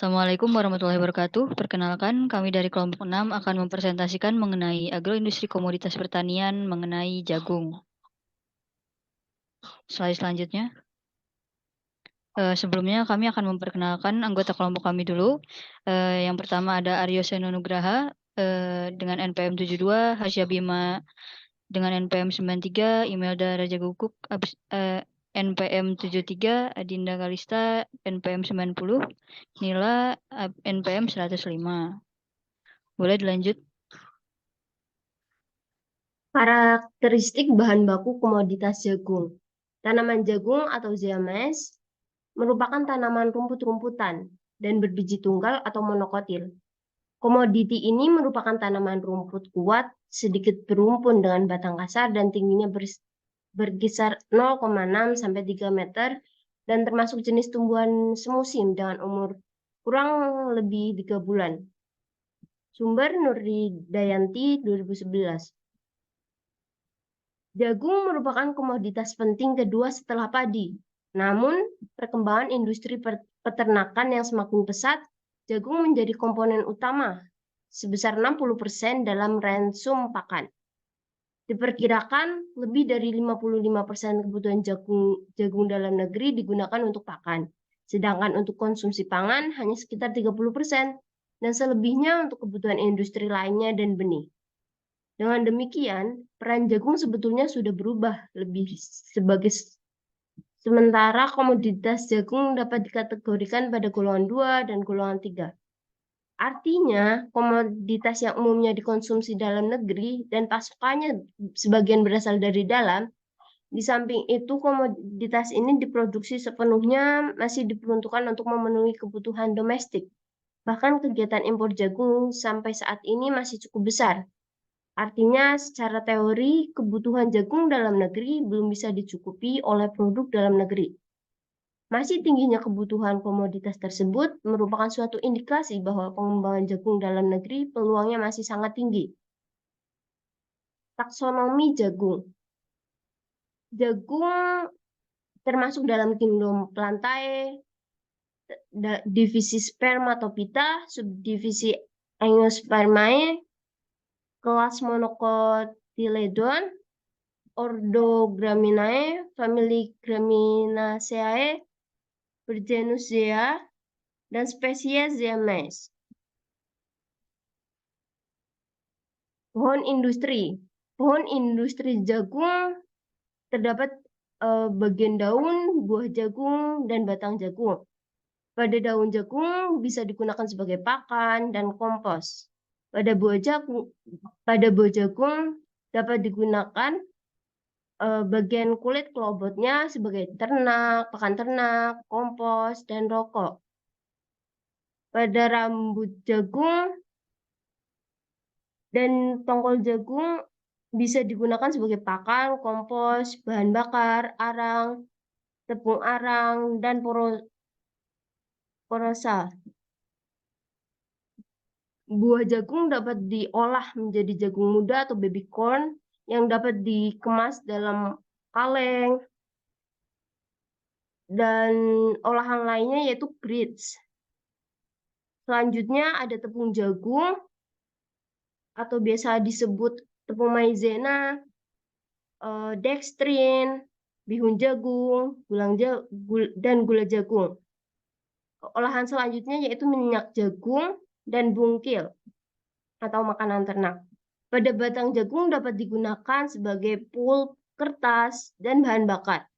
Assalamualaikum warahmatullahi wabarakatuh. Perkenalkan, kami dari kelompok 6 akan mempresentasikan mengenai agroindustri komoditas pertanian mengenai jagung. Slide selanjutnya. Sebelumnya kami akan memperkenalkan anggota kelompok kami dulu. Yang pertama ada Aryo Seno Nugraha dengan NPM 72, Hasya Bima dengan NPM 93, Imelda Raja Guguk NPM 73, Adinda Kalista NPM 90, Nila NPM 105. Boleh dilanjut? Karakteristik bahan baku komoditas jagung. Tanaman jagung atau ziames merupakan tanaman rumput-rumputan dan berbiji tunggal atau monokotil. Komoditi ini merupakan tanaman rumput kuat, sedikit berumpun dengan batang kasar dan tingginya berkisar 0,6 sampai 3 meter dan termasuk jenis tumbuhan semusim dengan umur kurang lebih 3 bulan. Sumber Nurdi Dayanti 2011. Jagung merupakan komoditas penting kedua setelah padi. Namun, perkembangan industri peternakan yang semakin pesat, jagung menjadi komponen utama sebesar 60% dalam ransum pakan. Diperkirakan lebih dari 55% kebutuhan jagung dalam negeri digunakan untuk pakan, sedangkan untuk konsumsi pangan hanya sekitar 30%, dan selebihnya untuk kebutuhan industri lainnya dan benih. Dengan demikian, peran jagung sebetulnya sudah berubah lebih sebagai sementara komoditas jagung dapat dikategorikan pada golongan 2 dan golongan 3. Artinya, komoditas yang umumnya dikonsumsi dalam negeri dan pasokannya sebagian berasal dari dalam. Di samping itu, komoditas ini diproduksi sepenuhnya masih diperuntukkan untuk memenuhi kebutuhan domestik. Bahkan kegiatan impor jagung sampai saat ini masih cukup besar. Artinya, secara teori, kebutuhan jagung dalam negeri belum bisa dicukupi oleh produk dalam negeri. Masih tingginya kebutuhan komoditas tersebut merupakan suatu indikasi bahwa pengembangan jagung dalam negeri peluangnya masih sangat tinggi. Taksonomi jagung. Jagung termasuk dalam kingdom Plantae, divisi Spermatophyta, subdivisi Angiospermae, kelas Monocotyledon, ordo Graminae, famili Graminaceae, bergenus Zea, dan spesies Zeames. Pohon industri. Pohon industri jagung terdapat bagian daun, buah jagung, dan batang jagung. Pada daun jagung bisa digunakan sebagai pakan dan kompos. Pada buah jagung dapat digunakan bagian kulit kelobotnya sebagai ternak, pakan ternak, kompos, dan rokok. Pada rambut jagung dan tongkol jagung bisa digunakan sebagai pakan, kompos, bahan bakar, arang, tepung arang, dan porosa. Buah jagung dapat diolah menjadi jagung muda atau baby corn yang dapat dikemas dalam kaleng dan olahan lainnya yaitu grits. Selanjutnya ada tepung jagung atau biasa disebut tepung maizena, dextrin, bihun jagung, dan gula jagung. Olahan selanjutnya yaitu minyak jagung dan bungkil atau makanan ternak. Pada batang jagung dapat digunakan sebagai pulp, kertas, dan bahan bakar.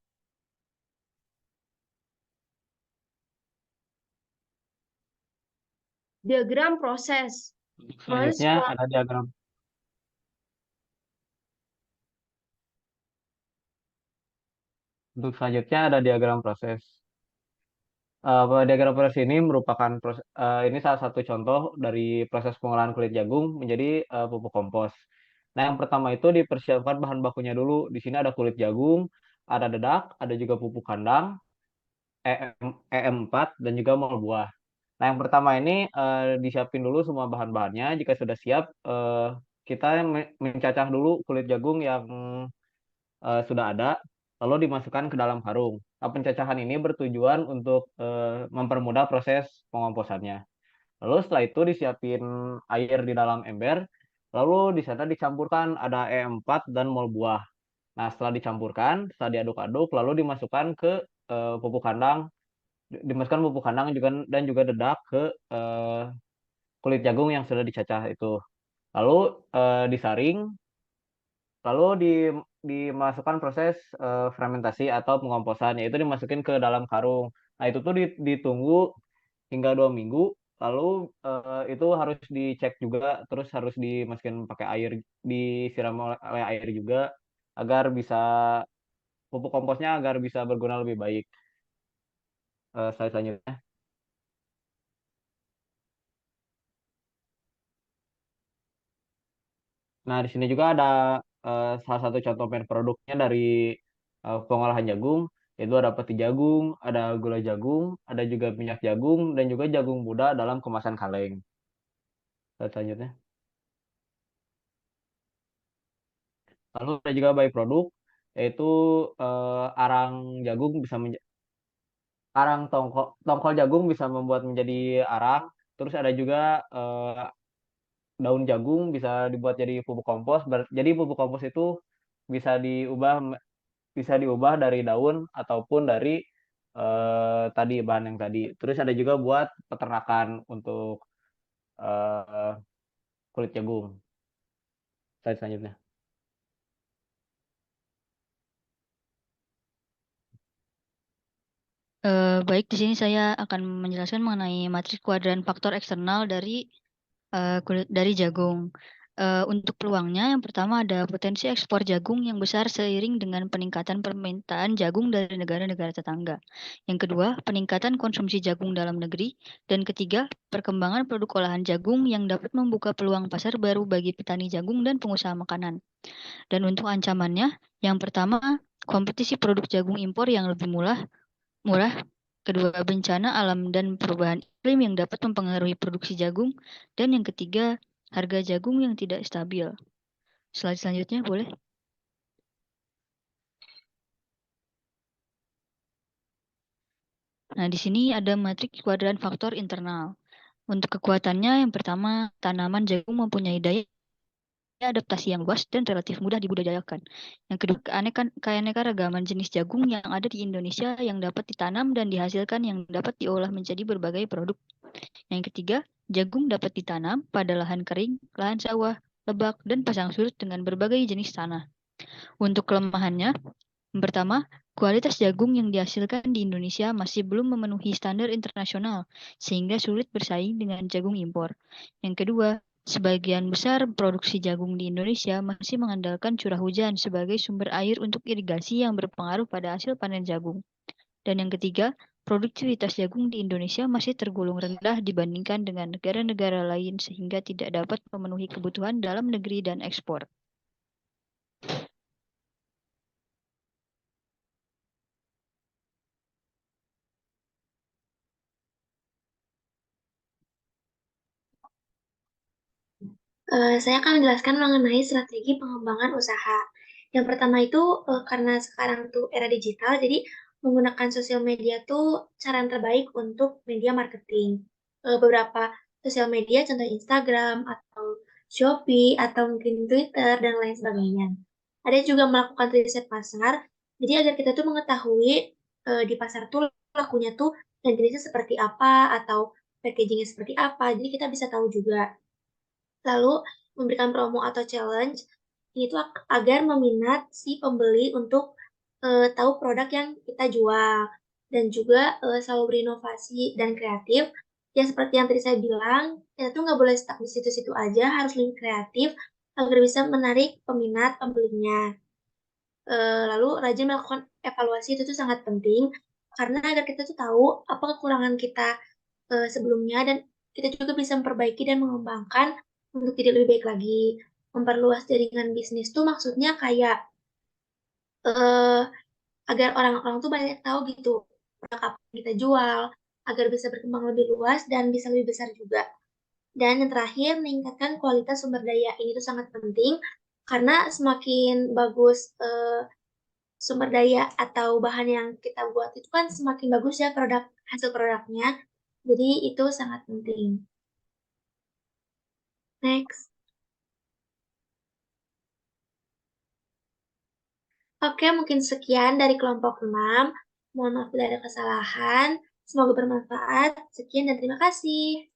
Diagram proses. Selanjutnya ada diagram. Untuk selanjutnya ada diagram proses. Diagram proses ini merupakan ini salah satu contoh dari proses pengolahan kulit jagung menjadi pupuk kompos. Nah, yang pertama itu dipersiapkan bahan bakunya dulu. Di sini ada kulit jagung, ada dedak, ada juga pupuk kandang, EM4, dan juga mol buah. Nah, yang pertama ini disiapin dulu semua bahan-bahannya. Jika sudah siap, kita mencacah dulu kulit jagung yang sudah ada, lalu dimasukkan ke dalam karung. Pencacahan ini bertujuan untuk mempermudah proses pengomposannya. Lalu setelah itu disiapin air di dalam ember, lalu di sana dicampurkan ada E4 dan mol buah. Nah, setelah dicampurkan, setelah diaduk-aduk, lalu dimasukkan ke pupuk kandang, dimasukkan pupuk kandang juga dan juga dedak ke kulit jagung yang sudah dicacah itu. Lalu disaring, lalu dimasukkan proses fermentasi atau pengomposan, yaitu dimasukin ke dalam karung. Nah, itu tuh ditunggu hingga 2 minggu. Lalu itu harus dicek juga, terus harus dimasukin pakai air, disiram oleh air juga agar bisa pupuk komposnya agar bisa berguna lebih baik. Slide selanjutnya. Nah, di sini juga ada salah satu contoh produknya dari pengolahan jagung, yaitu ada peti jagung, ada gula jagung, ada juga minyak jagung, dan juga jagung muda dalam kemasan kaleng. Slide selanjutnya. Lalu ada juga byproduct, yaitu arang jagung bisa arang tongkol jagung bisa membuat menjadi arang. Terus ada juga daun jagung bisa dibuat jadi pupuk kompos. Jadi pupuk kompos itu bisa diubah bisa diubah dari daun ataupun dari tadi bahan yang tadi. Terus ada juga buat peternakan untuk eh, kulit jagung. Slide selanjutnya. Baik, di sini saya akan menjelaskan mengenai matriks kuadran faktor eksternal dari jagung. Untuk peluangnya, yang pertama ada potensi ekspor jagung yang besar seiring dengan peningkatan permintaan jagung dari negara-negara tetangga. Yang kedua, peningkatan konsumsi jagung dalam negeri. Dan ketiga, perkembangan produk olahan jagung yang dapat membuka peluang pasar baru bagi petani jagung dan pengusaha makanan. Dan untuk ancamannya, yang pertama, kompetisi produk jagung impor yang lebih murah. Kedua, bencana alam dan perubahan iklim yang dapat mempengaruhi produksi jagung. Dan yang ketiga, harga jagung yang tidak stabil. Slide selanjutnya boleh? Nah, di sini ada matriks kuadran faktor internal. Untuk kekuatannya, yang pertama, tanaman jagung mempunyai daya adaptasi yang luas dan relatif mudah dibudidayakan. Yang kedua, keanekaragaman jenis jagung yang ada di Indonesia yang dapat ditanam dan dihasilkan yang dapat diolah menjadi berbagai produk. Yang ketiga, jagung dapat ditanam pada lahan kering, lahan sawah, lebak, dan pasang surut dengan berbagai jenis tanah. Untuk kelemahannya, yang pertama, kualitas jagung yang dihasilkan di Indonesia masih belum memenuhi standar internasional, sehingga sulit bersaing dengan jagung impor. Yang kedua, sebagian besar produksi jagung di Indonesia masih mengandalkan curah hujan sebagai sumber air untuk irigasi yang berpengaruh pada hasil panen jagung. Dan yang ketiga, produktivitas jagung di Indonesia masih tergolong rendah dibandingkan dengan negara-negara lain sehingga tidak dapat memenuhi kebutuhan dalam negeri dan ekspor. Saya akan menjelaskan mengenai strategi pengembangan usaha. Yang pertama itu karena sekarang tuh era digital, jadi menggunakan sosial media tuh cara yang terbaik untuk media marketing. Beberapa sosial media, contoh Instagram atau Shopee atau mungkin Twitter dan lain sebagainya. Ada juga melakukan riset pasar, jadi agar kita tuh mengetahui di pasar tuh lakunya tuh dan jenisnya seperti apa atau packagingnya seperti apa, jadi kita bisa tahu juga. Lalu memberikan promo atau challenge ini tuh agar meminat si pembeli untuk tahu produk yang kita jual dan juga selalu berinovasi dan kreatif. Ya seperti yang tadi saya bilang, kita tuh nggak boleh stuck di situ-situ aja, harus lebih kreatif agar bisa menarik peminat pembelinya. Lalu rajin melakukan evaluasi itu tuh sangat penting karena agar kita tuh tahu apa kekurangan kita sebelumnya dan kita juga bisa memperbaiki dan mengembangkan untuk jadi lebih baik lagi. Memperluas jaringan bisnis tuh maksudnya kayak eh, agar orang-orang tuh banyak tahu gitu produk apa yang kita jual, agar bisa berkembang lebih luas dan bisa lebih besar juga. Dan yang terakhir, meningkatkan kualitas sumber daya. Ini tuh sangat penting karena semakin bagus sumber daya atau bahan yang kita buat itu kan semakin bagus ya hasil produknya. Jadi itu sangat penting. Next. Oke, mungkin sekian dari kelompok 6. Mohon maaf bila ada kesalahan. Semoga bermanfaat. Sekian dan terima kasih.